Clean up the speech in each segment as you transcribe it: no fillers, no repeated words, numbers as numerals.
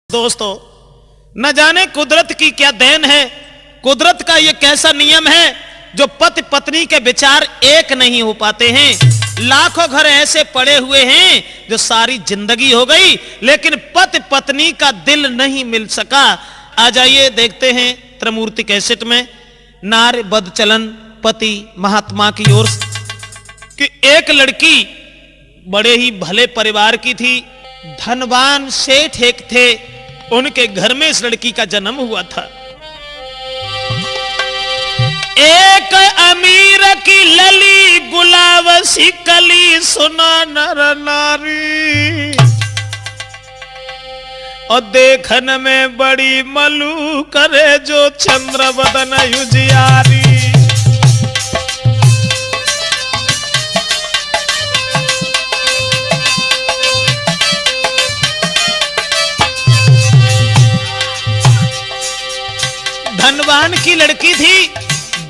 दोस्तों, न जाने कुदरत की क्या देन है। कुदरत का यह कैसा नियम है जो पति पत्नी के विचार एक नहीं हो पाते हैं। लाखों घर ऐसे पड़े हुए हैं जो सारी जिंदगी हो गई लेकिन पति पत्नी का दिल नहीं मिल सका। आ जाइए देखते हैं त्रिमूर्ति कैसेट में नार बद चलन पति महात्मा की ओर कि एक लड़की बड़े ही भले परिवार की थी। धनवान सेठ एक थे, उनके घर में इस लड़की का जन्म हुआ था। एक अमीर की लली गुलावसी कली सुना नर नारी और देखन में बड़ी मलू करे जो चंद्र बदन युजियारी। धनवान की लड़की थी,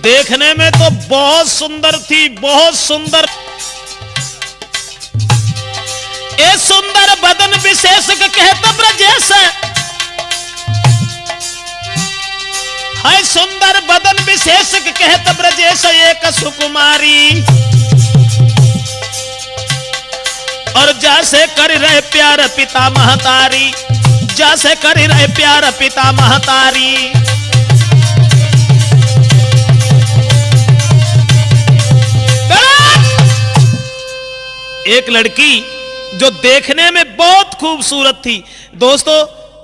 देखने में तो बहुत सुंदर थी, बहुत सुंदर। ए सुंदर बदन विशेष कहत ब्रजेश, है सुंदर बदन विशेष कहत ब्रजेश एक सुकुमारी। और जैसे कर रहे प्यार पिता महतारी, जैसे कर रहे प्यार पिता महतारी। एक लड़की जो देखने में बहुत खूबसूरत थी। दोस्तों,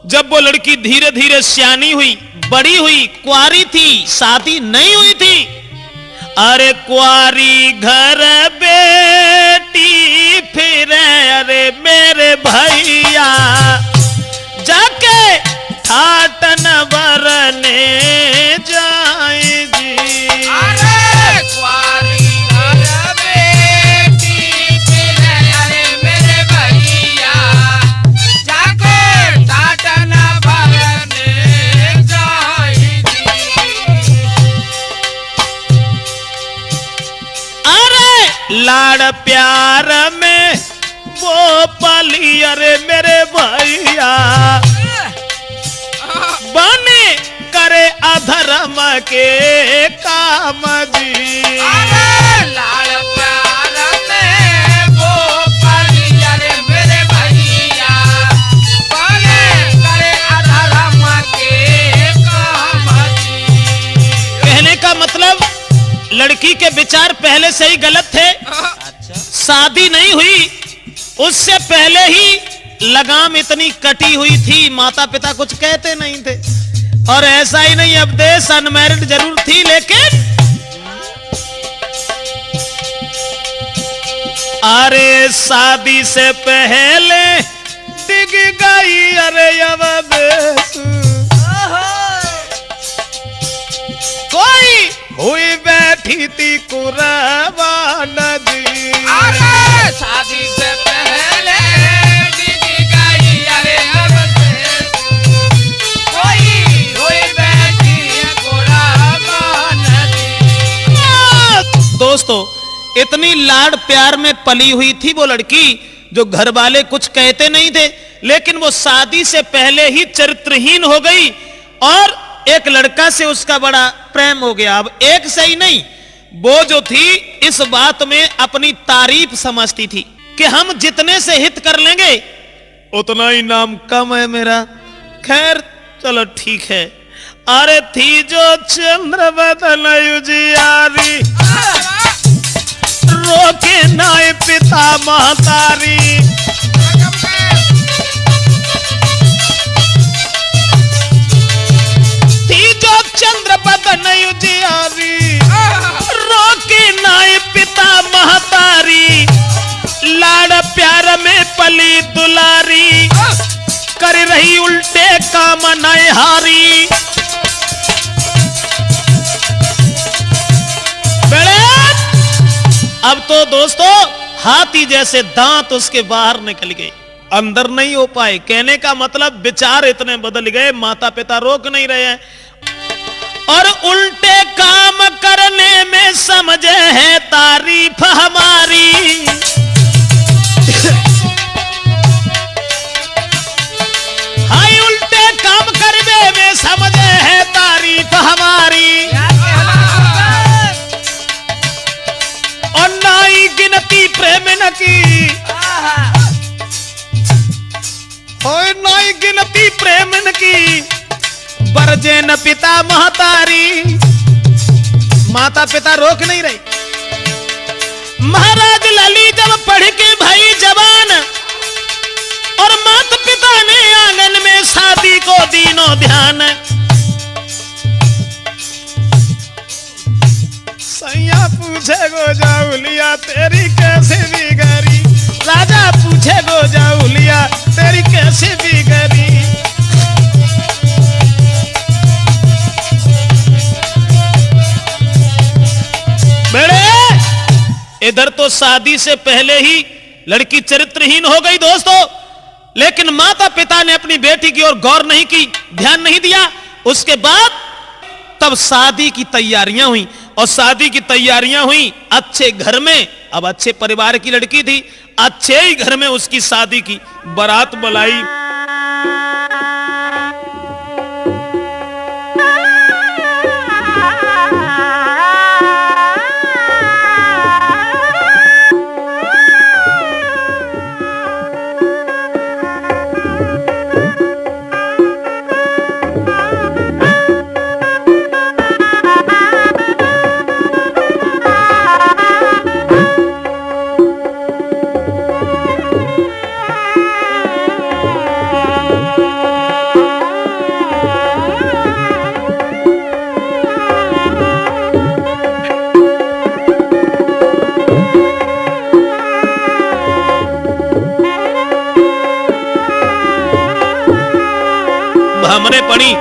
जब वो लड़की धीरे धीरे सियानी हुई, बड़ी हुई, कुंवारी थी, शादी नहीं हुई थी। अरे कुंवारी घर बेटी फिर अरे मेरे भैया जाके ठाटन बरने जाएगी। अरे कुंवारी लाड़ प्यार में वो पली अरे मेरे भैया बने करे अधर्म के काम जी। अरे लाड़ प्यार में वो पली अरे मेरे भैया बने करे अधर्म के काम जी। कहने का मतलब लड़की के विचार पहले से ही गलत थे। शादी नहीं हुई उससे पहले ही लगाम इतनी कटी हुई थी, माता पिता कुछ कहते नहीं थे। और ऐसा ही नहीं, अब देश अनमैरिड जरूर थी लेकिन अरे शादी से पहले दिग गई अरे अवदेश। कोई हुई बैठी थी कुरबान जी। अरे शादी से पहले दिख गई अरे अवदेश, कोई हुई बैठी कुरबान जी। दोस्तों, इतनी लाड़ प्यार में पली हुई थी वो लड़की जो घर वाले कुछ कहते नहीं थे, लेकिन वो शादी से पहले ही चरित्रहीन हो गई और एक लड़का से उसका बड़ा प्रेम हो गया। अब एक से ही नहीं, वो जो थी इस बात में अपनी तारीफ समझती थी कि हम जितने से हित कर लेंगे उतना ही नाम कम है मेरा। खैर चलो ठीक है। अरे थी जो चंद्र बदन युजियारी रोके नाय पिता महतारी। चंद्र बदन युजियारी रोकी नाई पिता महतारी। लाड़ प्यार में पली दुलारी कर रही उल्टे काम नए हारी। अब तो दोस्तों हाथी जैसे दांत उसके बाहर निकल गए, अंदर नहीं हो पाए। कहने का मतलब विचार इतने बदल गए, माता पिता रोक नहीं रहे हैं और उल्टे काम करने में समझे है तारीफ हमारी। हाय उल्टे समझे है तारीफ हमारी, और नाई गिनती प्रेम न की, होए नाई गिनती प्रेम न की, बरजे न पिता महतारी। माता पिता रोक नहीं रहे। महाराज लली जब पढ़ के भाई जवान, और माता पिता ने आंगन में शादी को दीनों ध्यान। सैया पूछे गोजाउलिया तेरी कैसे बिगड़ी, राजा पूछे गोजाउलिया तेरी कैसे बिगड़ी। बेड़े इधर तो शादी से पहले ही लड़की चरित्रहीन हो गई दोस्तों, लेकिन माता पिता ने अपनी बेटी की ओर गौर नहीं की, ध्यान नहीं दिया। उसके बाद तब शादी की तैयारियां हुई, और शादी की तैयारियां हुई अच्छे घर में। अब अच्छे परिवार की लड़की थी, अच्छे ही घर में उसकी शादी की बारात बुलाई। हमने पढ़ी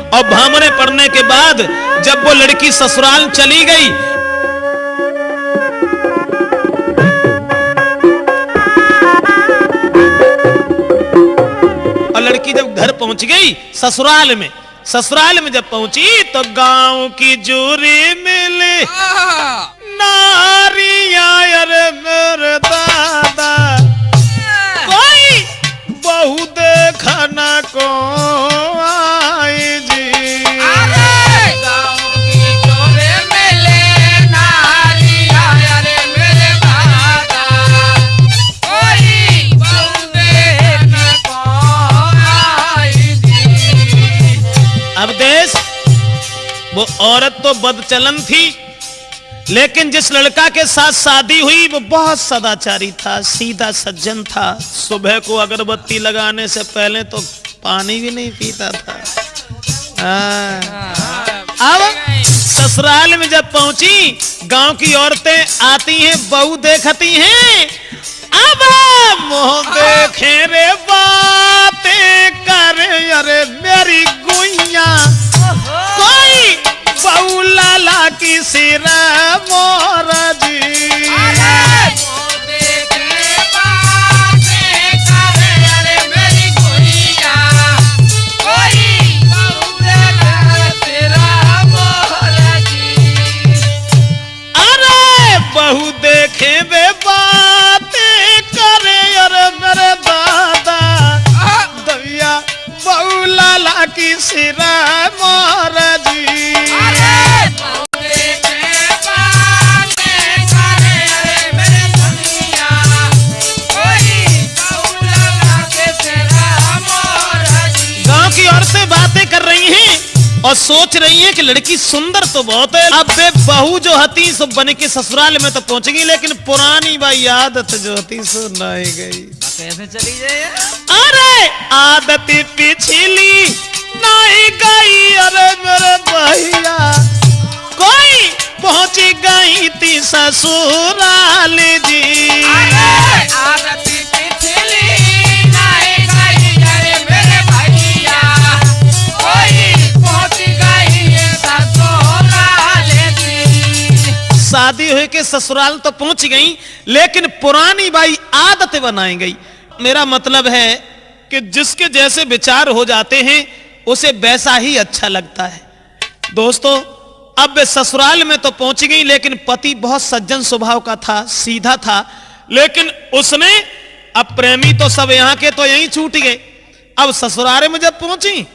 और भामरे पढ़ने के बाद जब वो लड़की ससुराल चली गई, और लड़की जब घर पहुंच गई ससुराल में जब पहुंची तो गांव की जूरी मिली नारियां, अरे मेरे दादा कोई बहू देखा ना को अब देश वो औरत तो बदचलन थी, लेकिन जिस लड़का के साथ शादी हुई वो बहुत सदाचारी था, सीधा सज्जन था। सुबह को अगरबत्ती लगाने से पहले तो पानी भी नहीं पीता था। अब ससुराल में जब पहुंची, गांव की औरतें आती हैं, बहू देखती हैं। अब मोह देखे रे बातें कर, अरे मेरी गुइया कोई बहू लाला की सिर मोर जी। बहू देखे वे बातें करे, अरे मेरे दादा दविया बहू लाला की सिरा मोर जी। और सोच रही है कि लड़की सुंदर तो बहुत है। अब वे बहू जो हती सो बन के ससुराल में तो पहुंच गई, लेकिन पुरानी भाई आदत जो हती सो नहीं गई। कैसे चली जाए? अरे आदत पिछली नहीं गई, अरे मेरे भैया कोई पहुंच गई थी ससुराल जी। अरे आदत पिछली नहीं गई, अरे मेरे भैया कोई पहुंच गई है ससुराल जी। शादी हुई के ससुराल तो पहुंच गई, लेकिन पुरानी बाई आदत बनाई गई। मेरा मतलब है कि जिसके जैसे विचार हो जाते हैं उसे वैसा ही अच्छा लगता है। दोस्तों, अब वे ससुराल में तो पहुंच गई, लेकिन पति बहुत सज्जन स्वभाव का था, सीधा था, लेकिन उसने अब प्रेमी तो सब यहां के तो यहीं छूट गए। अब ससुराल में जब पहुंची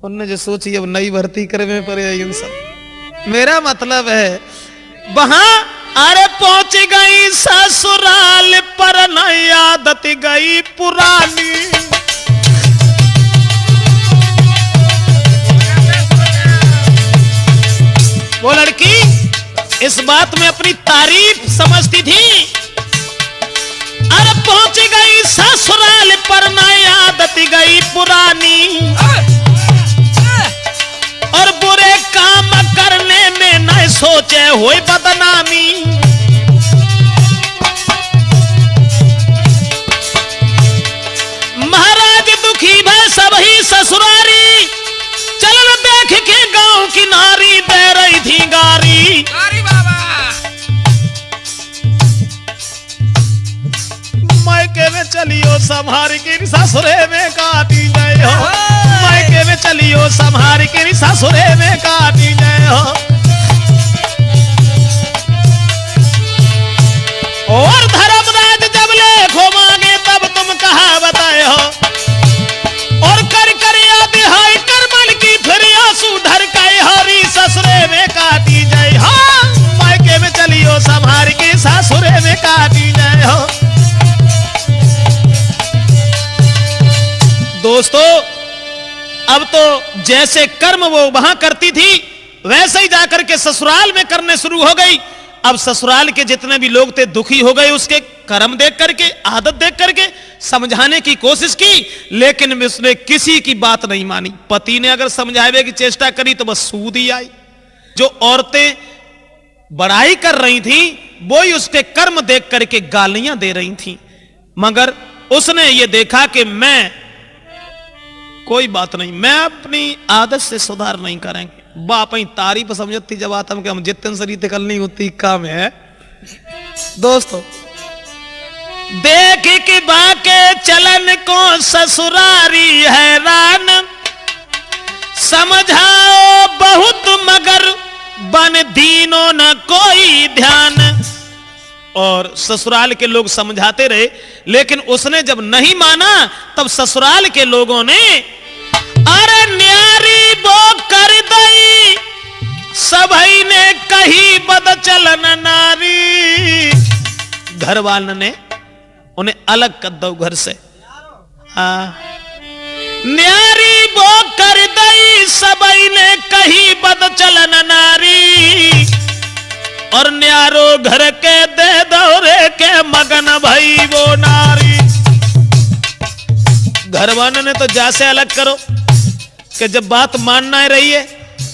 उनने जो सोची अब नई भर्ती करने पड़े इन सब। मेरा मतलब है वहां अरे पहुंच गई ससुराल पर नई आदत गई पुरानी। वो लड़की इस बात में अपनी तारीफ समझती थी। अरे पहुंच गई ससुराल पर नई आदत गई पुरानी, और बुरे काम करने में न सोचे हुई बदनामी। महाराज दुखी भय सब ही ससुरारी, चलन देख के गांव की नारी दे रही थी गारी। बाबा मायके में चलियो संभार के ससुरे में काटी गए हो, मायके में चलियो संभार के ससुरे में काटी गए हो। और धर्मराज जब लेखो मांगे तब तुम कहा बताए हो, और कर कर याद है करमल की फिर आंसू ढरकाए हरी ससुरे में काटी जाए हो, मायके में चलियो संभार के ससुरे में काटी जाए हो। दोस्तों, अब तो जैसे कर्म वो वहां करती थी वैसे ही जाकर के ससुराल में करने शुरू हो गई। अब ससुराल के जितने भी लोग थे दुखी हो गए उसके कर्म देख करके, आदत देख करके। समझाने की कोशिश की, लेकिन उसने किसी की बात नहीं मानी। पति ने अगर समझाने की चेष्टा करी तो बस सूद ही आई। जो औरतें बड़ाई कर रही थी वो ही उसके कर्म देख करके गालियां दे रही थी। मगर उसने ये देखा कि मैं कोई बात नहीं, मैं अपनी आदत से सुधार नहीं करेंगे। बाप ही तारीफ समझती जब आतम के हम जितन सरी निकलनी होती काम है। दोस्तों, देख कि बाके चलन को ससुरारी हैरान, समझाओ बहुत मगर बन दीनों न कोई ध्यान। और ससुराल के लोग समझाते रहे, लेकिन उसने जब नहीं माना तब ससुराल के लोगों ने अरे न्यारी वो कर दई, सभई ने कही बद चलन नारी। घर वालों ने उन्हें अलग कर दो घर से। न्यारी वो कर दई, सबई ने कही बद चलन नारी, और न्यारो घर के दे दौरे के मगन भई वो नारी। घर वालों ने तो जैसे अलग करो कि जब बात मानना ही रही है,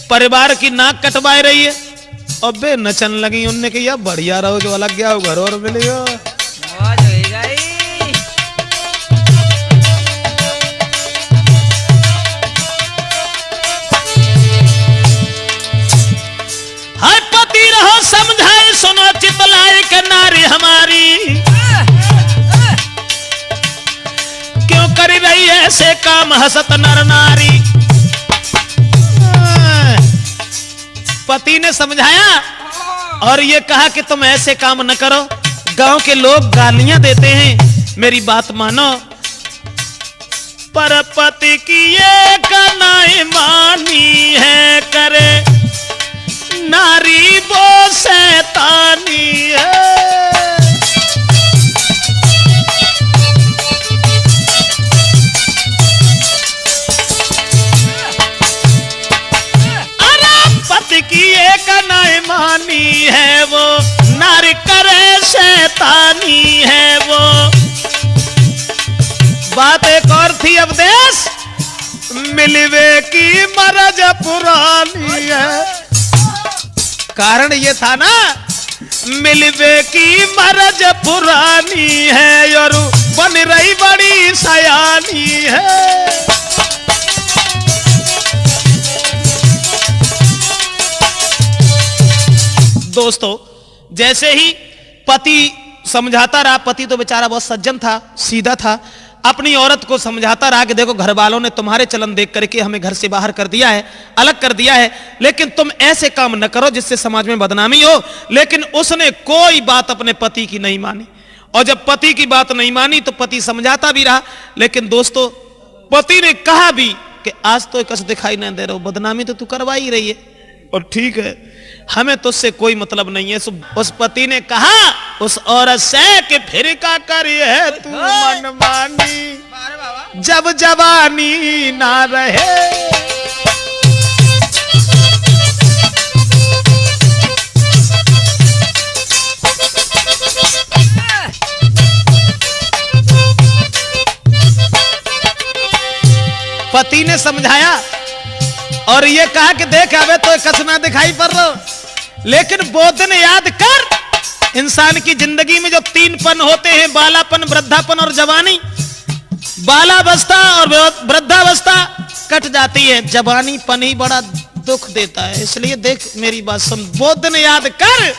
परिवार की नाक कटवाए रही है, और बे नचन लगी। उनने कहा बढ़िया रहो, जो अलग गया घर और मिलेगा। हाय पति रहो समझाए सुनो चितलाए के नारी हमारी, क्यों कर रही ऐसे काम हसत नर नारी। पति ने समझाया और ये कहा कि तुम ऐसे काम न करो, गांव के लोग गालियां देते हैं, मेरी बात मानो। पर पति की ये कनाई मानी है, करे नारी वो शैतानी है। मिलवे की मरज पुरानी है। कारण ये था ना, मिलवे की मरज पुरानी है और बन रही बड़ी सयानी है। दोस्तों, जैसे ही पति समझाता रहा, पति तो बेचारा बहुत सज्जन था, सीधा था, अपनी औरत को समझाता रहा कि देखो घर वालों ने तुम्हारे चलन देख करके हमें घर से बाहर कर दिया है, अलग कर दिया है, लेकिन तुम ऐसे काम न करो जिससे समाज में बदनामी हो। लेकिन उसने कोई बात अपने पति की नहीं मानी, और जब पति की बात नहीं मानी तो पति समझाता भी रहा, लेकिन दोस्तों पति ने कहा भी कि आज तो कस दिखाई नहीं दे रहा, बदनामी तो तू करवा ही रही है, और ठीक है हमें तो उससे कोई मतलब नहीं है। उस पति ने कहा उस औरत से कि फिर का करी है तू मनमानी, जब जवानी ना रहे। पति ने समझाया और ये कहा कि देख अबे तो कसना दिखाई पड़ रहा, लेकिन वो दिन याद कर, इंसान की जिंदगी में जो तीन पन होते हैं, बालापन, वृद्धापन और जवानी। बालावस्था और वृद्धावस्था कट जाती है, जवानी पन ही बड़ा दुख देता है। इसलिए देख मेरी बात सुन, वो दिन याद कर,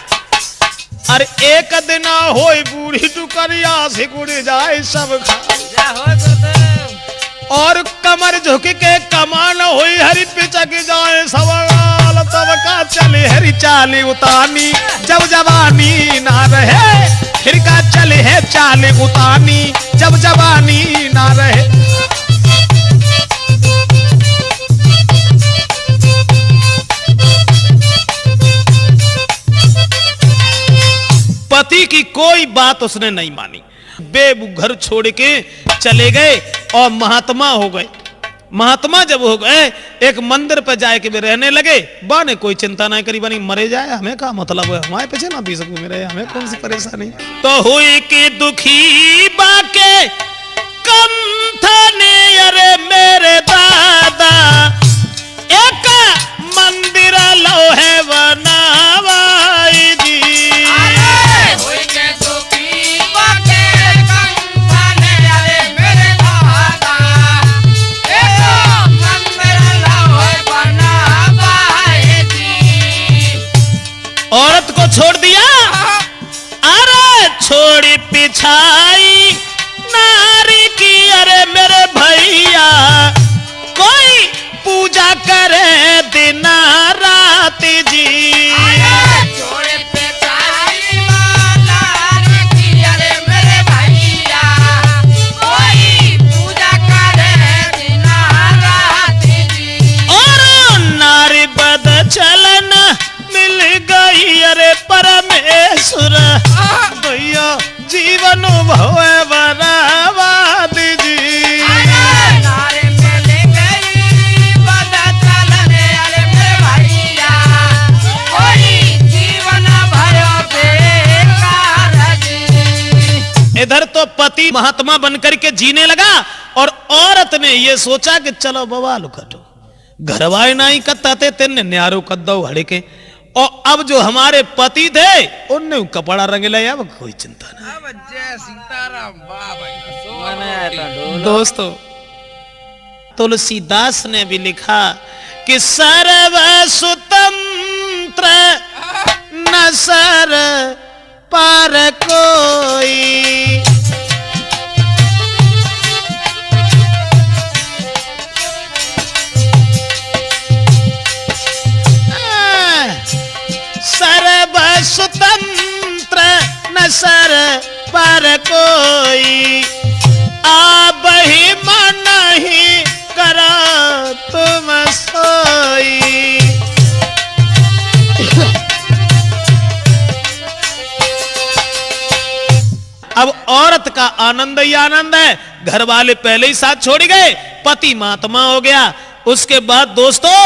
अरे एक दिन होई बूढ़ी टुकरिया से गुड़ जाए सब खा, और कमर झुक के कमान हुई हरी पिचक जाए सवाल, तब का चले हरी चाली उतानी, जब जवानी ना रहे, फिर का चले है चाली उतानी, जब जवानी ना रहे। पति की कोई बात उसने नहीं मानी, बेघर छोड़ के चले गए और महात्मा हो गए। महात्मा जब हो गए, एक मंदिर पर जाए के भी रहने लगे। बा ने कोई चिंता नहीं करी, बनी मरे जाए हमें क्या मतलब है, हमारे पीछे ना 20 मेरे, हमें कौन सी परेशानी। तो हुई कि दुखी बाके कम थाने, अरे मेरे दादा एक मंदिर लो है बनावाई जी। औरत को छोड़ दिया, अरे छोड़ी पिछाई नारी की, अरे मेरे भैया कोई पूजा करे दिन रात जी। छोड़ी पिछाई नारी की, अरे मेरे भैया कोई पूजा करे दिन रात जी। और नारी बद चलन मिल गई, अरे परमेश्वर भैया जीवन भवे बनावाद जी। नारी मिल गई बद चलन, अरे मेरे भैया कोई जीवन भयो बेकार जी। इधर तो पति महात्मा बनकर के जीने लगा, और औरत ने ये सोचा कि चलो बवाल कटो, घरवाए नहीं कत्ताते तेने न्यारो कद्दो हड़े के, और अब जो हमारे पति थे उनने कपड़ा रंग लिया, अब कोई चिंता नहीं। जय सीताराम बाबा। दोस्तों तुलसीदास ने भी लिखा कि सर्व स्वतंत्र न सर पर कोई, सर्व स्वतंत्र न सर पर कोई, आप ही मन ही करा तुम सोई। अब औरत का आनंद ही आनंद है, घर वाले पहले ही साथ छोड़ गए, पति महात्मा हो गया। उसके बाद दोस्तों,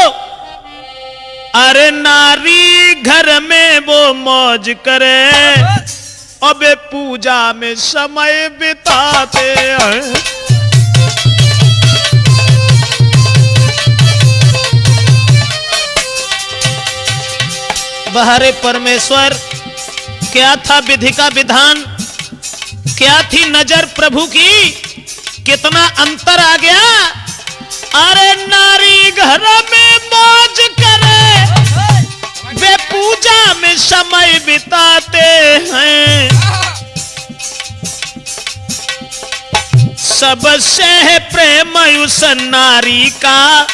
अरे नारी घर में वो मौज करे, अबे पूजा में समय बिताते हैं। बाहरे परमेश्वर, क्या था विधि का विधान, क्या थी नजर प्रभु की, कितना अंतर आ गया। अरे नारी घर में मौज करे, वे पूजा में समय बिताते हैं, सबसे है प्रेम उस नारी का,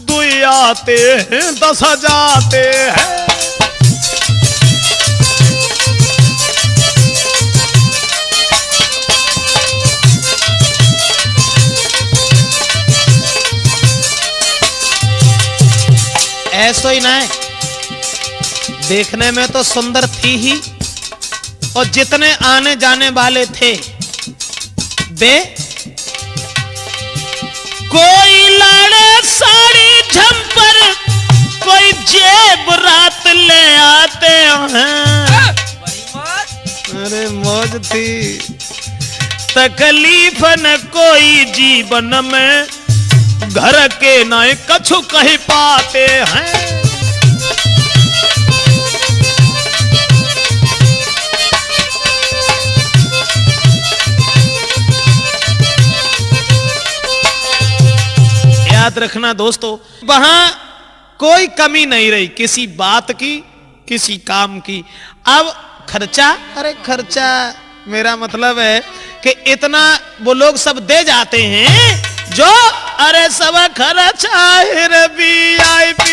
दुई आते हैं 10 जाते हैं। ऐसा ही ना है, देखने में तो सुंदर थी ही, और जितने आने जाने वाले थे वे कोई लाड़े साड़ी झंपर, कोई जेब रात ले आते हैं। अरे मौज थी, तकलीफ न कोई जीवन में, घर के नाय कछु कही पाते हैं। याद रखना दोस्तों, वहां कोई कमी नहीं रही किसी बात की, किसी काम की। अब खर्चा, अरे खर्चा मेरा मतलब है कि इतना वो लोग सब दे जाते हैं जो, अरे सब खर्चा है VIP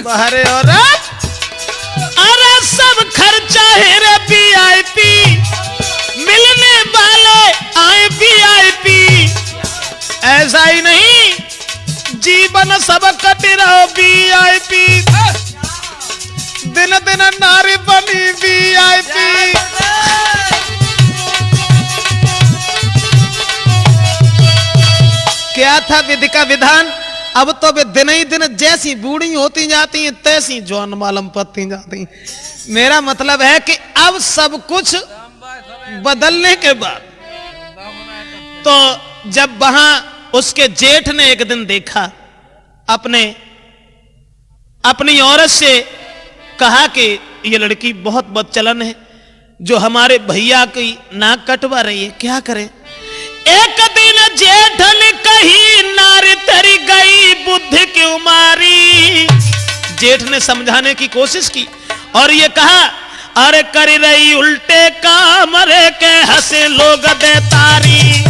बाहरे, और अरे सब खर्चा है VIP, मिलने वाले आए VIP। ऐसा ही नहीं, जीवन सब कट रहो VIP, दिन दिन नारी बनी VIP। क्या था विधि का विधान, अब तो वे दिन ही दिन जैसी बूढ़ी होती जाती हैं तैसी जवान मालूम पड़ती जाती। मेरा मतलब है कि अब सब कुछ बदलने के बाद, तो जब वहां उसके जेठ ने एक दिन देखा, अपनी औरत से कहा कि ये लड़की बहुत बदचलन है, जो हमारे भैया की नाक कटवा रही है, क्या करें। एक दिन जेठ ने कही, नारी तेरी गई बुद्धि क्यों मारी। जेठ ने समझाने की कोशिश की और ये कहा, अरे कर रही उल्टे काम, रे के हंसे लोग दे तारी।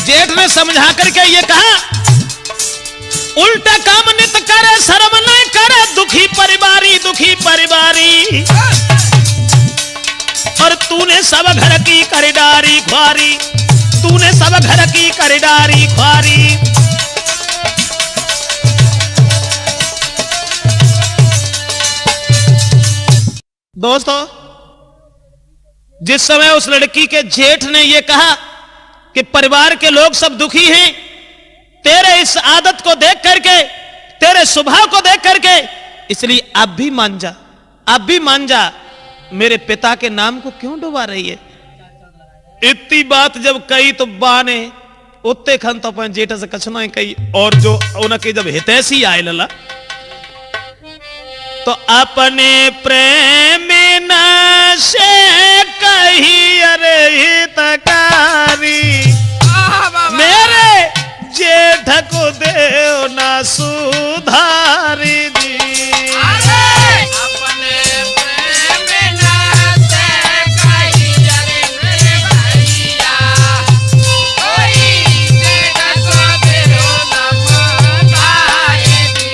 जेठ ने समझा करके ये कहा, उल्टा काम नित करे, शर्म नहीं करे, दुखी परिवारी, दुखी परिवारी। और तूने सब घर की खरीदारी ख्वारी, तूने सब घर की खरीदारी ख्वारी। दोस्तों, जिस समय उस लड़की के जेठ ने यह कहा कि परिवार के लोग सब दुखी हैं, तेरे इस आदत को देख करके, तेरे स्वभाव को देख करके, इसलिए अब भी मान जा, अब भी मान जा, मेरे पिता के नाम को क्यों डुबा रही है। इतनी बात जब कही तो बा ने उत्ते खन तो अपन जेठा से कछना ही कही, और जो उनके जब हितैषी आए लला, तो अपने प्रेम न से कही, अरे हितकारी, मेरे जेठ को देव ना सुधारी जी। अपने प्रेम न से कही, अरे मेरे भैया, कोई जेठ को देव ना सुधारी जी।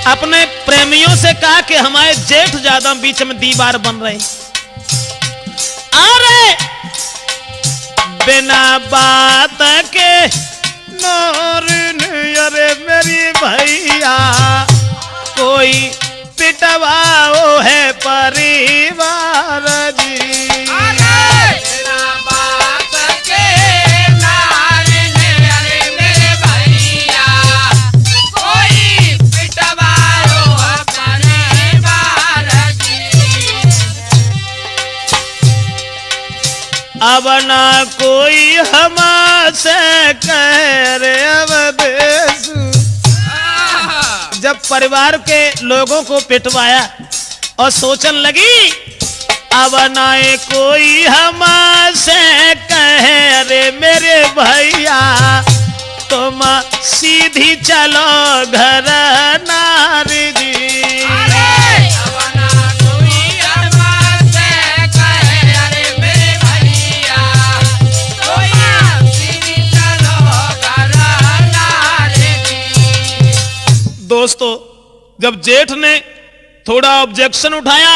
अपने प्रेमियों से कहा कि हमारे जेठ ज्यादा बीच में दीवार बन रहे, अरे बिना बात के नौरिन, अरे मेरी भैया, कोई पिटवाओ है परिवार जी। बिना बात के नारिन, अरे मेरे भैया, कोई पिटवाओ है परिवार जी। कोई हमसे कह रे अवधेशु। जब परिवार के लोगों को पिटवाया और सोचन लगी अब नाए कोई हमसे कहे रे मेरे भैया तुम सीधी चलो घर नारी जी। दोस्तों, जब जेठ ने थोड़ा ऑब्जेक्शन उठाया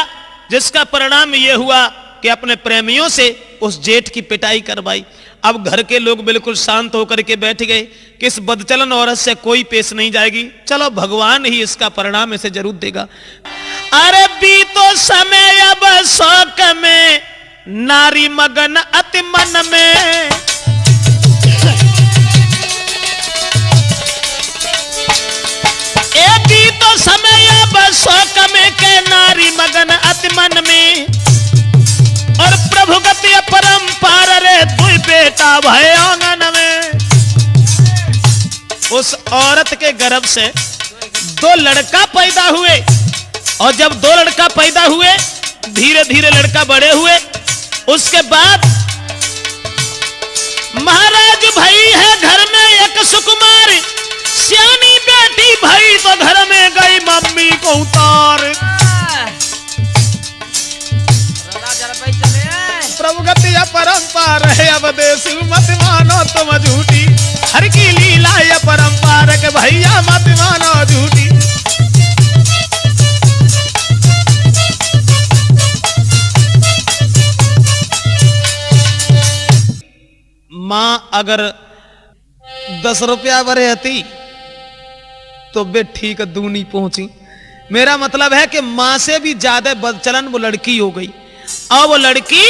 जिसका परिणाम यह हुआ कि अपने प्रेमियों से उस जेठ की पिटाई करवाई। अब घर के लोग बिल्कुल शांत होकर के बैठ गए कि इस बदचलन औरत से कोई पेश नहीं जाएगी, चलो भगवान ही इसका परिणाम इसे जरूर देगा। अरे बीतो समय अब शौक में नारी मगन अति मन में। बीतो समय अब शौक में के नारी मगन अति मन में। और प्रभु गति परंपार रे दुई बेटा भय आंगन में। उस औरत के गर्भ से दो लड़का पैदा हुए और जब दो लड़का पैदा हुए धीरे धीरे लड़का बड़े हुए। उसके बाद महाराज भाई है घर में एक सुकुमारी सियानी बेटी भाई तो घर में गई मम्मी को उतार। प्रभु गति परंपार है अवधेशु मत मानो तुम झूठी। हर की लीला ये परंपार के भैया मत मानो झूठी। माँ अगर 10 रुपया भरे हती तो बे ठीक दूनी पहुंची। मेरा मतलब है कि मां से भी ज्यादा बदचलन वो लड़की हो गई। और वो लड़की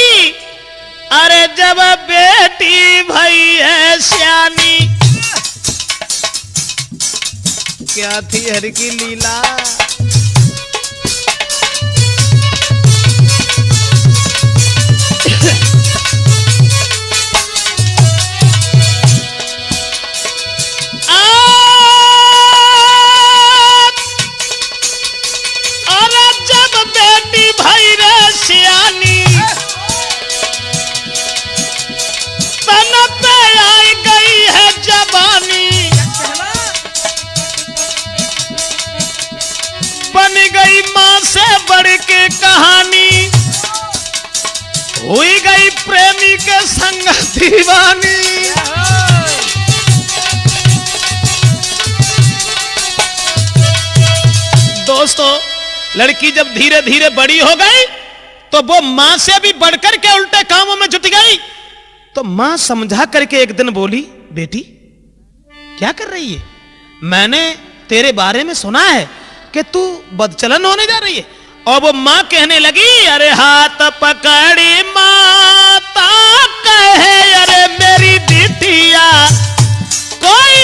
अरे जब बेटी भई है सियानी क्या थी हर की लीला। सियानी तन पे आई गई है जवानी। बन गई मां से बढ़ के कहानी। हुई गई प्रेमी के संग दीवानी। दोस्तों, लड़की जब धीरे धीरे बड़ी हो गई तो वो मां से भी बढ़कर के उल्टे कामों में जुट गई। तो मां समझा करके एक दिन बोली, बेटी क्या कर रही है? मैंने तेरे बारे में सुना है कि तू बदचलन होने जा रही है। और वो मां कहने लगी, अरे हाथ पकड़ी माता कहे अरे मेरी बिटिया कोई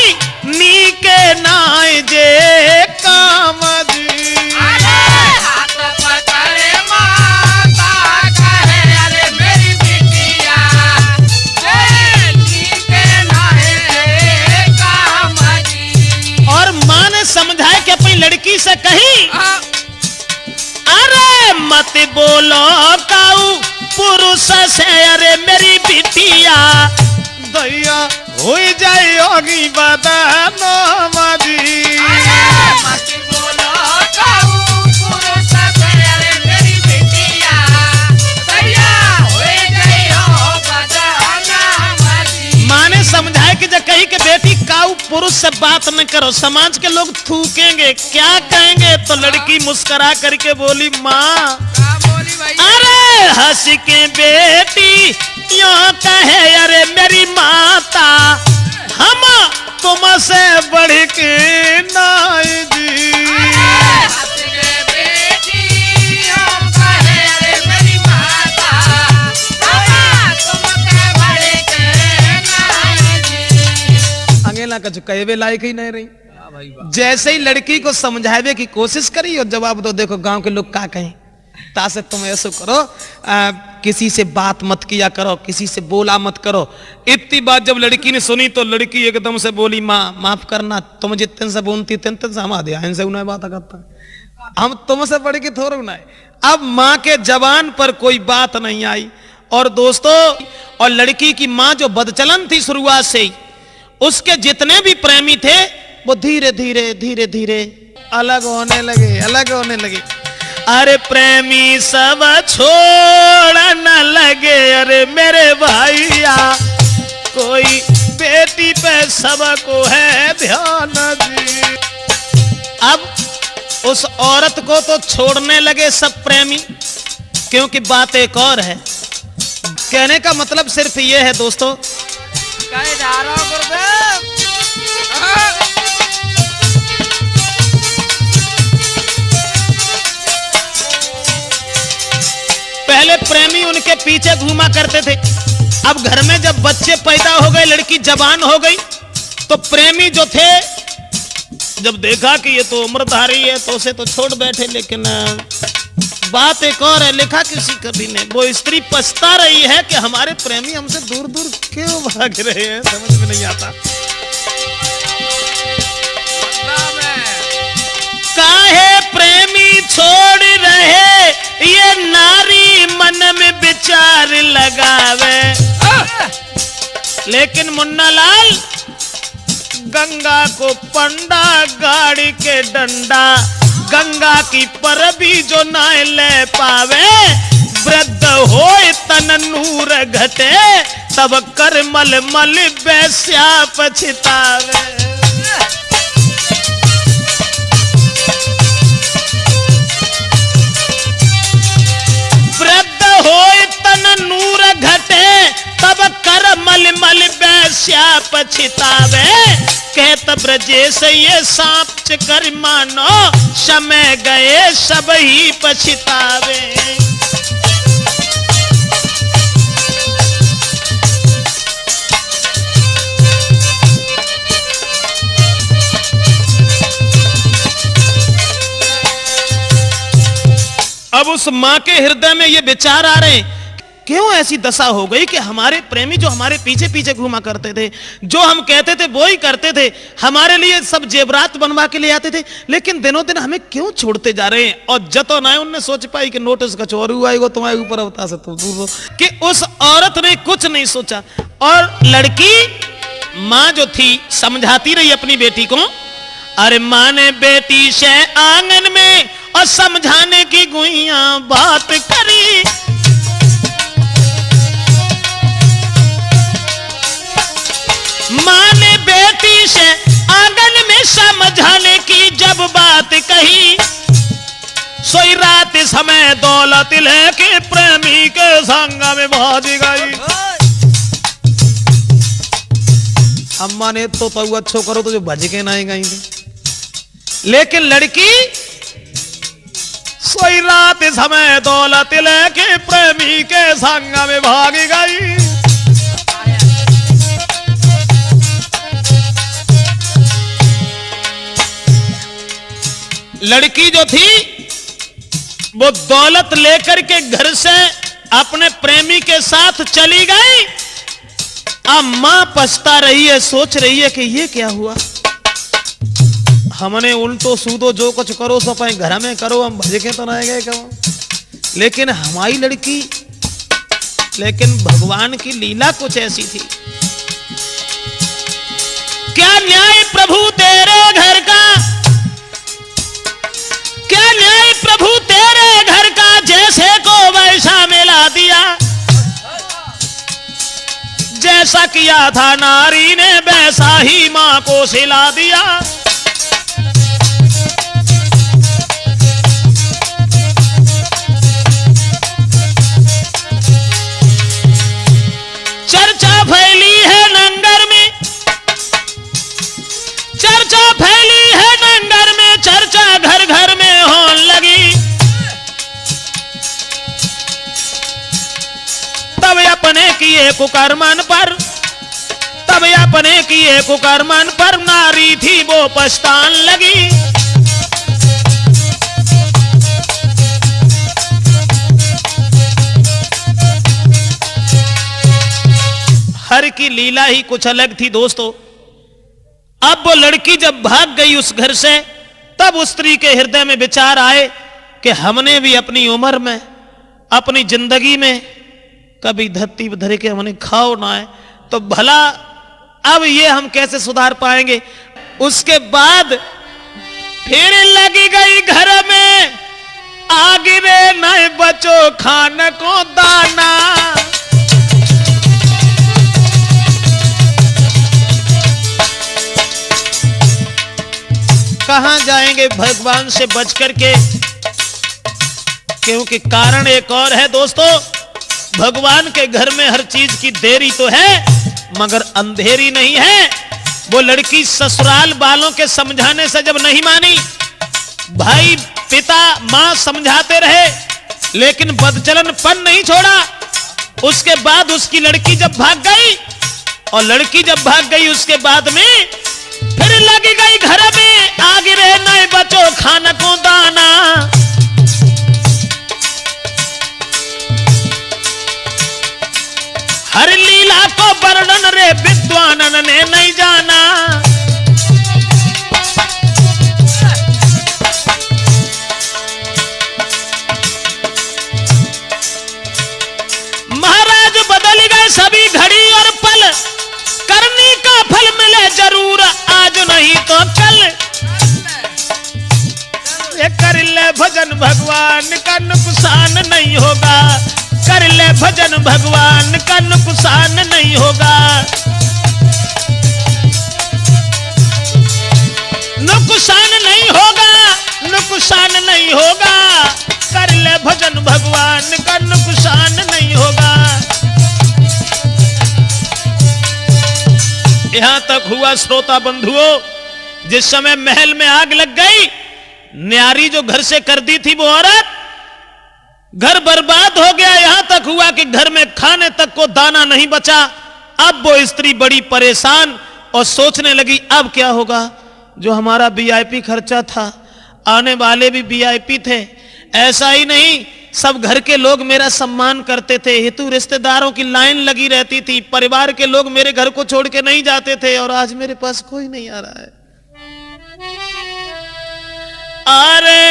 नीके नाय जे काम जी। समझाए कि अपनी लड़की से कही, अरे मत बोलो काऊ पुरुष से अरे मेरी बिटिया दैया हो जाए होगी बदनो मजी। मत बोलो काऊ पुरुष से अरे मेरी बिटिया दैया हो जाए हो बदनो मजी। मां ने समझाया कि जब कही कि बेटी काऊ पुरुष से बात न करो, समाज के लोग थूकेंगे, क्या कहेंगे। तो लड़की मुस्कुरा करके बोली, माँ अरे हंस के बेटी यूं कहे अरे मेरी माता हम तुमसे बढ़ के नाई जी। अंगेला का कहवे लायक ही नहीं रही। जैसे ही लड़की को समझावे की कोशिश करी और जवाब दो, देखो गांव के लोग क्या कहें, तासे तुम ऐसा करो किसी से बात मत किया करो, किसी से बोला मत करो। इतनी बात जब लड़की ने सुनी तो लड़की एकदम से बोली, माँ माफ करना, तुम जितने से बोलती तिन से हम आदि इनसे उन्हें बात करता है, हम तुमसे पढ़ के थोड़ा उन्हें। अब माँ के जबान पर कोई बात नहीं आई। और दोस्तों, और लड़की की माँ जो बदचलन थी शुरुआत से ही, उसके जितने भी प्रेमी थे वो धीरे धीरे धीरे धीरे अलग होने लगे, अलग होने लगे। अरे प्रेमी सब छोड़ न लगे, अरे मेरे भैया, कोई बेटी पे सबको है ध्यान जी। अब उस औरत को तो छोड़ने लगे सब प्रेमी, क्योंकि बात एक और है। कहने का मतलब सिर्फ ये है दोस्तों, कहीं जा रहा हूं गुरुदेव। पहले प्रेमी उनके पीछे घूमा करते थे, अब घर में जब बच्चे पैदा हो गए, लड़की जवान हो गई, तो प्रेमी जो थे जब देखा कि ये तो उम्रधारी है तो उसे तो छोड़ बैठे। लेकिन बात एक और है, लिखा किसी कवि ने, वो स्त्री पछता रही है कि हमारे प्रेमी हमसे दूर दूर क्यों भाग रहे हैं, समझ में नहीं आता। काहे प्रेमी छोड़ रहे, ये नारी मन में विचार लगावे। लेकिन मुन्ना लाल, गंगा को पंडा गाड़ी के डंडा, गंगा की परबी जो ना ले पावे, वृद्ध होए तन नूर घटे, तब कर मल मल वैस्या पछतावे। वृद्ध होए तन नूर घटे, तब कर मल मल वैस्या पछतावे। कहत ब्रजेश ये सांप कर मानो, समय गए सब ही पछतावे। अब उस मां के हृदय में ये विचार आ रहे हैं, क्यों ऐसी दशा हो गई कि हमारे प्रेमी जो हमारे पीछे पीछे घूमा करते थे, जो हम कहते थे वो ही करते थे, हमारे लिए सब जेवरात बनवा के ले आते थे, लेकिन दिनों दिन हमें क्यों छोड़ते जा रहे हैं। और जतो ना उनने सोच पाई कि नोटिस का चोर हुआ है तुम्हारे ऊपर अवता से तुम दूर हो, कि उस औरत ने कुछ नहीं सोचा। और लड़की माँ जो थी समझाती रही अपनी बेटी को। अरे माँ ने बेटी से आंगन में और समझाने की गुइया बात करी। माँ ने बेटी से आंगन में समझाने की जब बात कही, सोई रात समय दौलत लेके प्रेमी के संग में भाग गई। अम्मा ने तो अच्छो करो तो जो भज के ना गई थी, लेकिन लड़की सोई रात समय दौलत लेके प्रेमी के संग में भाग गई। लड़की जो थी वो दौलत लेकर के घर से अपने प्रेमी के साथ चली गई। अब मां पछता रही है, सोच रही है कि ये क्या हुआ, हमने उल्टो सूदो जो कुछ करो सो अपने घर में करो, हम भज के तो रह गए क्यों। लेकिन हमारी लड़की, लेकिन भगवान की लीला कुछ ऐसी थी। क्या न्याय प्रभु तेरे घर का, क्या न्याय प्रभु तेरे घर का, जैसे को वैसा मिला दिया। जैसा किया था नारी ने वैसा ही मां को सिला दिया। चर्चा फैली है नंगर में, चर्चा फैली है नंगर में, चर्चा घर घर में होने लगी। तब अपने किए कुकर्मन पर, तब अपने किए कुकर्मन पर नारी थी वो पछतान लगी। हर की लीला ही कुछ अलग थी दोस्तों। अब वो लड़की जब भाग गई उस घर से, तब उस स्त्री के हृदय में विचार आए कि हमने भी अपनी उम्र में, अपनी जिंदगी में कभी धरती पर धरे के हमने खाओ ना है, तो भला अब ये हम कैसे सुधार पाएंगे। उसके बाद फिर लगी गई घर में, आगे रे नहीं बचो खाने को दाना। कहां जाएंगे भगवान से बच करके, क्योंकि कारण एक और है दोस्तों। भगवान के घर में हर चीज की देरी तो है, मगर अंधेरी नहीं है। वो लड़की ससुराल वालों के समझाने से जब नहीं मानी, भाई पिता मां समझाते रहे, लेकिन बदचलनपन नहीं छोड़ा। उसके बाद उसकी लड़की जब भाग गई, और लड़की जब भाग गई उसके बाद में फिर लगी गई घर में, आगे रहे नहीं बचो खाना को दाना। हर लीला को वर्णन रे विद्वानन ने नहीं जाना। महाराज बदल गए सभी घड़ी और पल, करनी का फल मिले जरूर आज नहीं तो कल। ये कर ले भजन भगवान का नुकसान नहीं होगा, कर ले भजन भगवान का नुकसान नहीं होगा। नुकसान नहीं होगा, नुकसान नहीं होगा, कर ले भजन भगवान का नुकसान नहीं होगा। यहां तक हुआ श्रोता बंधुओं, जिस समय महल में आग लग गई, न्यारी जो घर से कर दी थी वो औरत, घर बर्बाद हो गया। यहां तक हुआ कि घर में खाने तक को दाना नहीं बचा। अब वो स्त्री बड़ी परेशान और सोचने लगी अब क्या होगा। जो हमारा वीआईपी खर्चा था, आने वाले भी वीआईपी थे, ऐसा ही नहीं सब घर के लोग मेरा सम्मान करते थे, हितू रिश्तेदारों की लाइन लगी रहती थी, परिवार के लोग मेरे घर को छोड़ के नहीं जाते थे, और आज मेरे पास कोई नहीं आ रहा है। अरे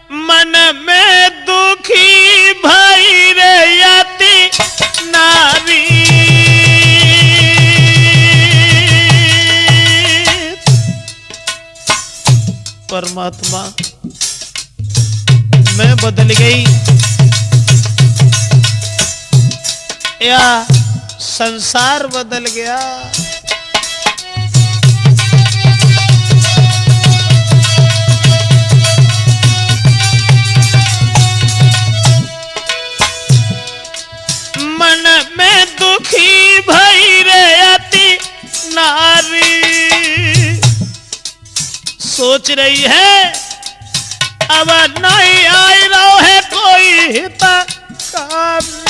मन में दुखी भई रे यति नारी, परमात्मा मैं बदल गई या संसार बदल गया। मन में दुखी भई रे अति नारी, सोच रही है अब नहीं आई रहो है कोई हितकारी।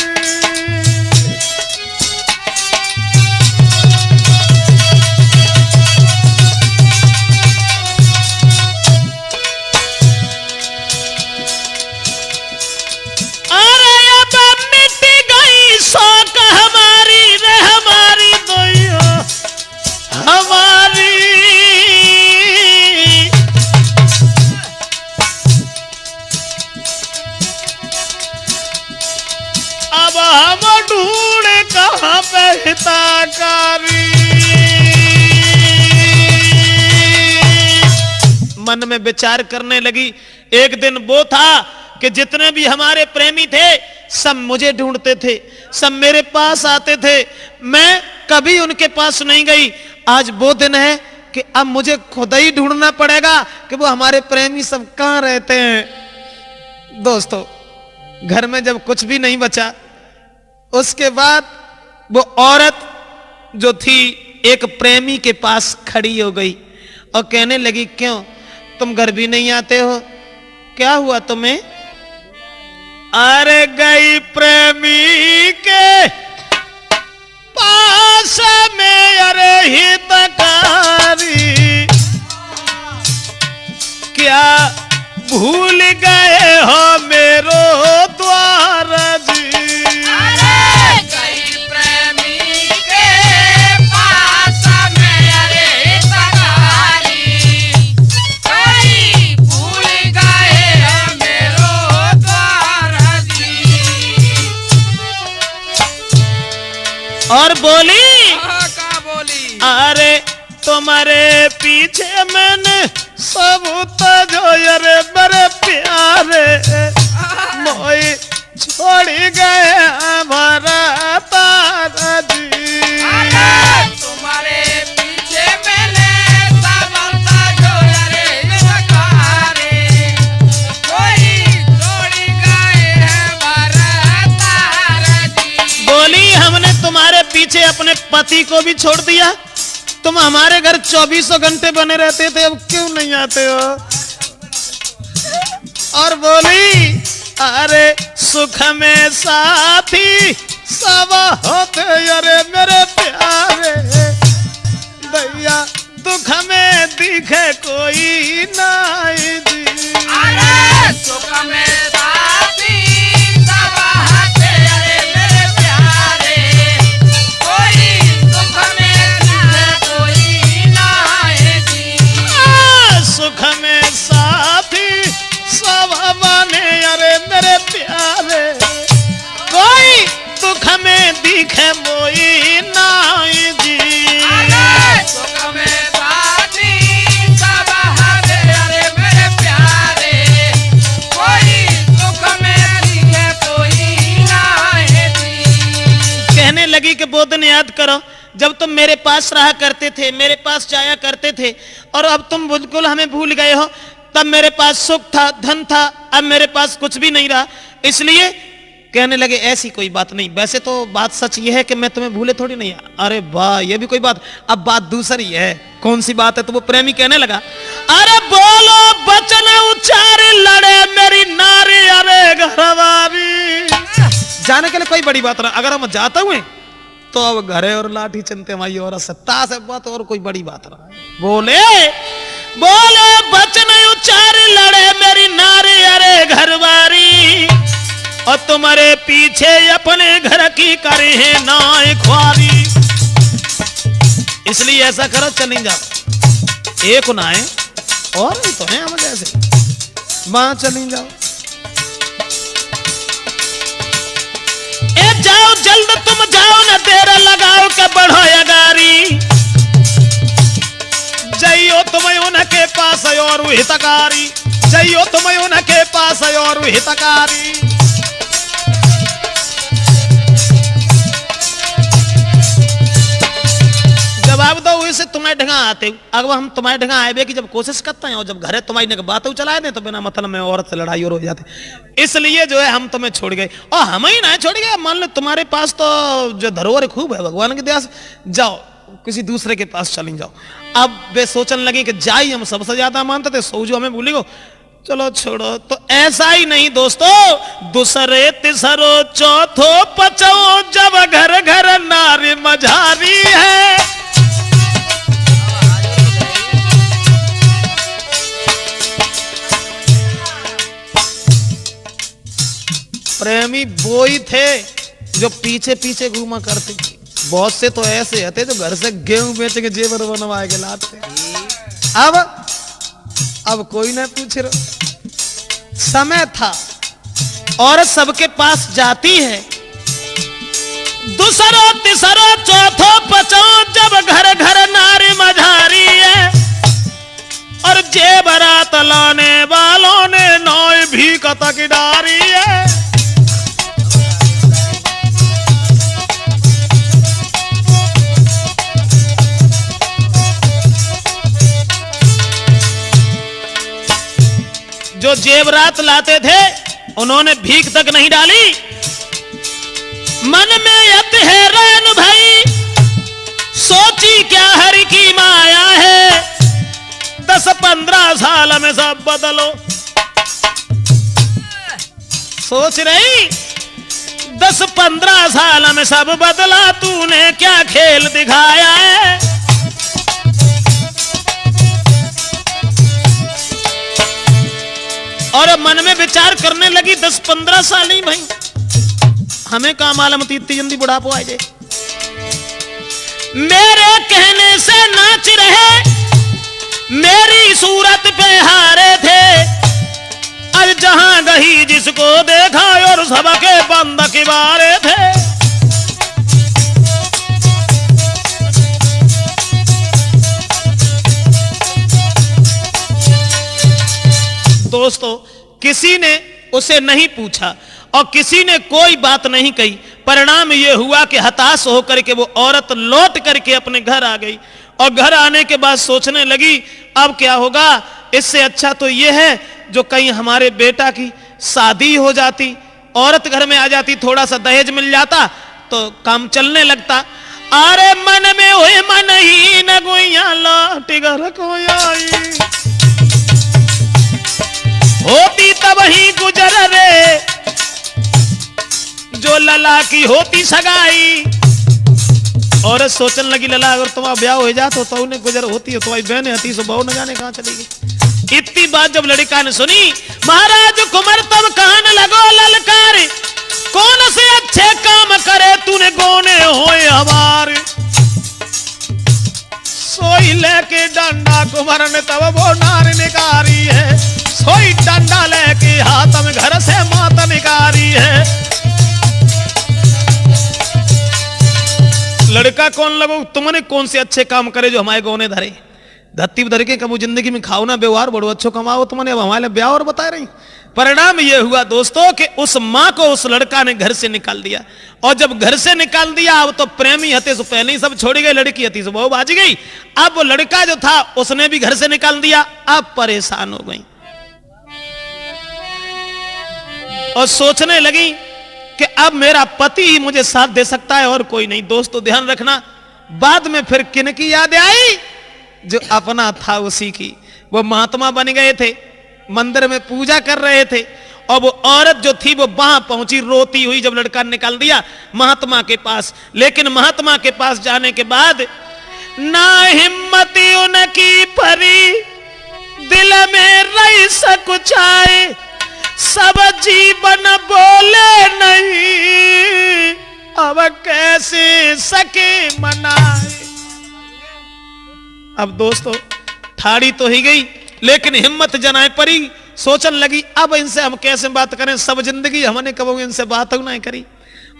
अरे अब मिट गई शौक हमारी रे हमारी दोइयो हमारी। अब हम ढूंढ कहां पे हितकारी। मन में विचार करने लगी। एक दिन वो था कि जितने भी हमारे प्रेमी थे सब मुझे ढूंढते थे, सब मेरे पास आते थे, मैं कभी उनके पास नहीं गई। आज वो दिन है कि अब मुझे खुद ही ढूंढना पड़ेगा कि वो हमारे प्रेमी सब कहां रहते हैं। दोस्तों, घर में जब कुछ भी नहीं बचा, उसके बाद वो औरत जो थी एक प्रेमी के पास खड़ी हो गई और कहने लगी, क्यों तुम घर भी नहीं आते हो, क्या हुआ तुम्हें? अरे गई प्रेमी के पास में अरे हितकारी, क्या भूल गए हो मेरो द्वार जी। अरे गई प्रेमी के अरे तुम्हारे पीछे मैंने सब जो अरे बड़े प्यारे मोई छोड़ी गए भरत जी। तुम्हारे पीछे मैंने सब जो अरे सकारे कोई छोड़ी गए हैं भरत जी। बोली हमने तुम्हारे पीछे अपने पति को भी छोड़ दिया, तुम हमारे घर 24 घंटे बने रहते थे, अब क्यों नहीं आते हो? और बोली अरे सुख में साथी सब होते अरे मेरे प्यारे भैया, दुख में दिखे कोई नहीं जी। अरे सुख में साथी सब होते अरे मेरे प्यारे कोई दुख में दिखे कोई नहीं जी। सुख में साथी सब बने अरे मेरे प्यारे कोई दुख में दिखे मोई नाई जी। अरे सुख में साथी सब होते अरे मेरे प्यारे कोई दुख में दिखे कोई नहीं जी। कहने लगी कि वो दिन याद करो जब तुम मेरे पास रहा करते थे, मेरे पास जाया करते थे, और अब तुम बिल्कुल हमें भूल गए हो। तब मेरे पास सुख था, धन था, अब मेरे पास कुछ भी नहीं रहा। इसलिए कहने लगे ऐसी कोई बात नहीं, वैसे तो बात सच ये है कि मैं तुम्हें भूले थोड़ी नहीं। अरे वाह, ये भी कोई बात। अब बात दूसरी है। कौन सी बात है? तो वो प्रेमी कहने लगा अरे बोलो बचन उच्चारे लड़े मेरी नारी अरे घरवारी। जाने के लिए कोई बड़ी बात ना, अगर हम जाते हुए तो अब घरे और लाठी चलते हमारी और सत्ता से बात और कोई बड़ी बात ना। बोले बोले बचन उच्चार लड़े मेरी नारी अरे घरवारी, और तुम्हारे पीछे अपने घर की करे है नाय ख्वारी। इसलिए ऐसा करो, चली जाओ, एक नाए और नहीं तो है हम जैसे, वहां चली जाओ। ए जाओ जल्द तुम जाओ, न देर लगाओ के बढ़ो अगारी। जइयो तुम उनके पास और हितकारी, जइयो तुम उनके पास और हितकारी। जवाब दो वैसे तुम्हारे ढंगा आते, अगर हम तुम्हारे ढंगा आए कि जब कोशिश करते हैं और जब घरे तुम्हारी ने बात चलाए दें तो बिना मतलब में औरत से लड़ाई और हो जाती। इसलिए जो है हम तुम्हें छोड़ गए, और हम ही ना छोड़ गए। मान लो तुम्हारे पास तो जो धरोहर खूब है भगवान की दया से, जाओ किसी दूसरे के पास चली जाओ। अब वे सोचने लगे कि जाई हम सबसे ज्यादा मानते थे, सोचो हमें भूली गो, चलो छोड़ो। तो ऐसा ही नहीं दोस्तों, दूसरे तीसरो चौथो पचो जब घर घर नारी मझारी है। प्रेमी वो ही थे जो पीछे पीछे घूमा करते थे। बहुत से तो ऐसे थे जो घर से गेहूं बेच के जेवर बनवाए के लाते। अब कोई ना पूछ रहा। समय था और सबके पास जाती है, दूसरो तीसरो चौथो पचो जब घर घर नारी मझारी है, और जेवरात लाने वालों ने नौय भी कतक डारी है। जो जेवरात लाते थे उन्होंने भीख तक नहीं डाली। मन में यत हैरान भाई, सोची क्या हरि की माया है। 10-15 साल में सब बदलो, सोच रही 10-15 साल में सब बदला, तूने क्या खेल दिखाया है। और मन में विचार करने लगी 10-15 साल नहीं भाई, हमें कहां मालूम थी इतनी जल्दी बुढ़ापा आ जाए। मेरे कहने से नाच रहे, मेरी सूरत पे हारे थे। आज जहां गई जिसको देखा और सबके बंद किवारे थे। दोस्तों किसी ने उसे नहीं पूछा और किसी ने कोई बात नहीं कही। परिणाम यह हुआ कि हताश होकर के वो औरत लौट करके अपने घर आ गई और घर आने के बाद सोचने लगी अब क्या होगा। इससे अच्छा तो यह है जो कहीं हमारे बेटा की शादी हो जाती, औरत घर में आ जाती, थोड़ा सा दहेज मिल जाता तो काम चलने लगता। अरे मन में हुए मन ही न गोइया लौट घर को आई, होती तब ही गुजर रे जो लला की होती सगाई। औरत सोचने लगी लला अगर तुम्हारा ब्याह हो जाता तो उन्हें गुजर होती है, तुम्हारी बहन हती सो बहु न जाने कहां चली गई। इतनी बात जब लड़का ने सुनी, महाराज कुंवर तब कान लगो ललकार, कौन से अच्छे काम करे तूने गोने होए हमारे। सोई लेके डंडा कुंवर ने तब वो नार निकारी है, सोई डंडा लेके हाथ में घर से माता निकारी है। लड़का कौन लगो, तुमने कौन से अच्छे काम करे जो हमारे गोने धरे, धत्ती धर के कबू जिंदगी में खाओ ना व्यवहार बड़ो अच्छो कमाओ तुमने, अब हमारे ब्याह और बता रही। परिणाम यह हुआ दोस्तों कि उस मां को उस लड़का ने घर से निकाल दिया और जब घर से निकाल दिया अब तो प्रेमी हते से पहले ही सब छोड़ी गई, लड़की हती से बहु बाज गई। अब वो लड़का जो था उसने भी घर से निकाल दिया, अब परेशान हो गई और सोचने लगी कि अब मेरा पति ही मुझे साथ दे सकता है और कोई नहीं। दोस्तों ध्यान रखना, बाद में फिर किन की याद आई, जो अपना था उसी की। वो महात्मा बन गए थे, मंदिर में पूजा कर रहे थे और वो औरत जो थी वो वहां पहुंची रोती हुई जब लड़का निकाल दिया महात्मा के पास। लेकिन महात्मा के पास जाने के बाद ना हिम्मती उनकी परी, दिल में रही सकुचाए, सब जीवन बोले नहीं, अब कैसे सके मनाए। अब दोस्तों ठाड़ी तो ही गई लेकिन हिम्मत जनाए परी, सोचन लगी अब इनसे हम कैसे बात करें, सब जिंदगी हमने कभी इनसे बात नहीं करी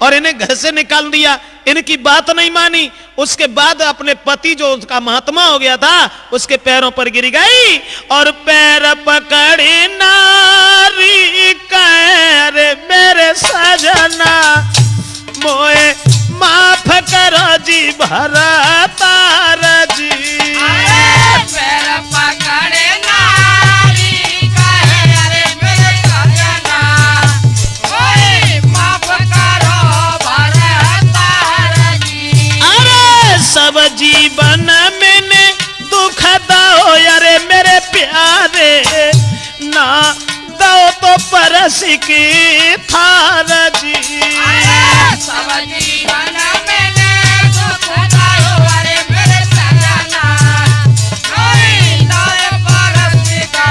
और इन्हें घर से निकाल दिया, इनकी बात नहीं मानी। उसके बाद अपने पति जो उसका महात्मा हो गया था उसके पैरों पर गिर गई और पैर पकड़ी नारी करे मेरे सजना, मोए माफ करो जी भरतार जी। पैर पकड़े नारी कहे अरे मेरे सजना, ओए माफ करो भरतार जी। अरे सब जीवन मैंने दुख दो अरे मेरे प्यारे, ना दो तो परस की थार जी। सब जीवन मैंने दुख दायो अरे मेरे सजना, कोई दाए परस को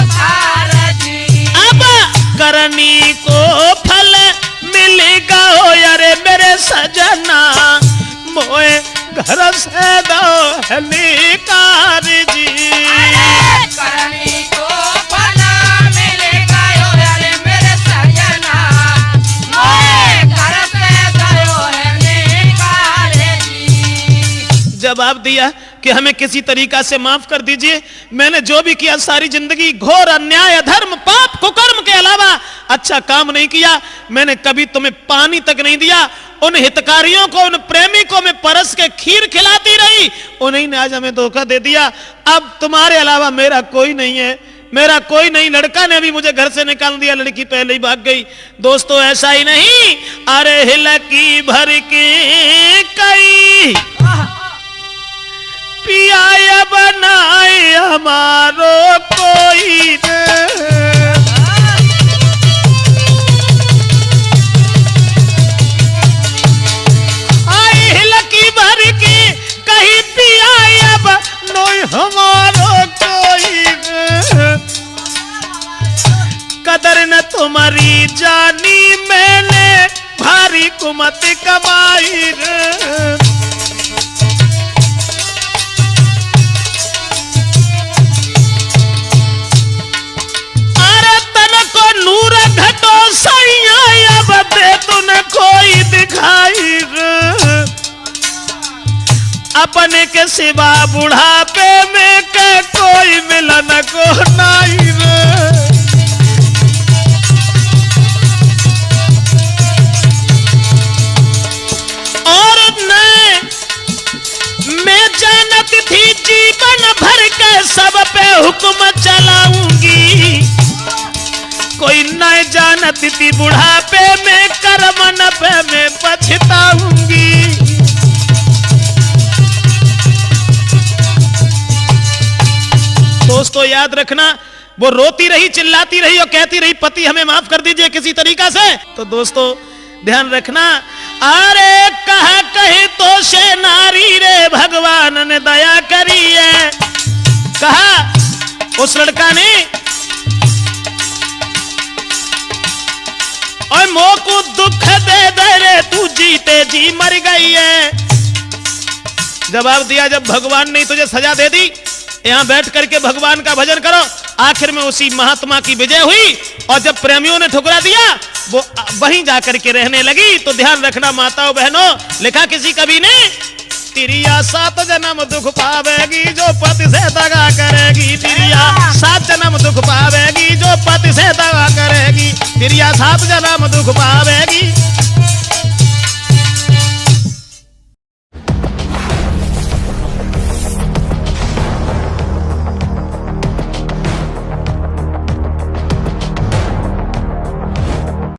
थार जी। अब करनी को फल मिलेगा अरे मेरे सजना, मोए घर से दो निकार जी। करनी को फल मिलेगा अरे मेरे सजना, मोए घर से दो निकार जी। जवाब दिया कि हमें किसी तरीका से माफ कर दीजिए, मैंने जो भी किया सारी जिंदगी घोर अन्याय अधर्म पाप कुकर्म के अलावा अच्छा काम नहीं किया। मैंने कभी तुम्हें पानी तक नहीं दिया, उन हितकारियों को उन प्रेमी को मैं परस के खीर खिलाती रही, उन्हीं ने आज हमें धोखा दे दिया। अब तुम्हारे अलावा मेरा कोई नहीं है, मेरा कोई नहीं। लड़का ने भी मुझे घर से निकाल दिया, लड़की पहले ही भाग गई। दोस्तों ऐसा ही नहीं, अरे हिलकी भर के कई पिया बनाए हमारो कोई न। आई हिलकी भर के कहीं पिया बनोई हमारो कोई न। कदर न तुम्हारी जानी मैंने भारी कुमत कमाई न। नूर घटो सैया अब दे तूने कोई दिखाई रे, अपने के सिवा बुढ़ापे में के कोई मिलन को नहीं रे। और मैं जानती थी जीवन भर के सब पे हुक्म चलाऊंगी, कोई न जानती थी बुढ़ापे में कर्मन पे मैं पछताऊंगी। दोस्तों याद रखना, वो रोती रही, चिल्लाती रही और कहती रही पति हमें माफ कर दीजिए किसी तरीका से। तो दोस्तों ध्यान रखना, अरे कहा कहे तो से नारी रे भगवान ने दया करी है। कहा उस लड़का ने, और मोह को दुख दे दे रे तू जीते जी मर गई है। जवाब दिया, जब भगवान ने तुझे सजा दे दी, यहां बैठ करके भगवान का भजन करो। आखिर में उसी महात्मा की विजय हुई और जब प्रेमियों ने ठुकरा दिया वो वहीं जाकर के रहने लगी। तो ध्यान रखना माताओं बहनों, लिखा किसी कवि ने, तिरिया 7 जन्म दुख पावेगी जो पति से दगा करेगी। तिरिया 7 जन्म दुख पावेगी जो पति से दगा करेगी। तिरिया 7 जन्म दुख पावेगी।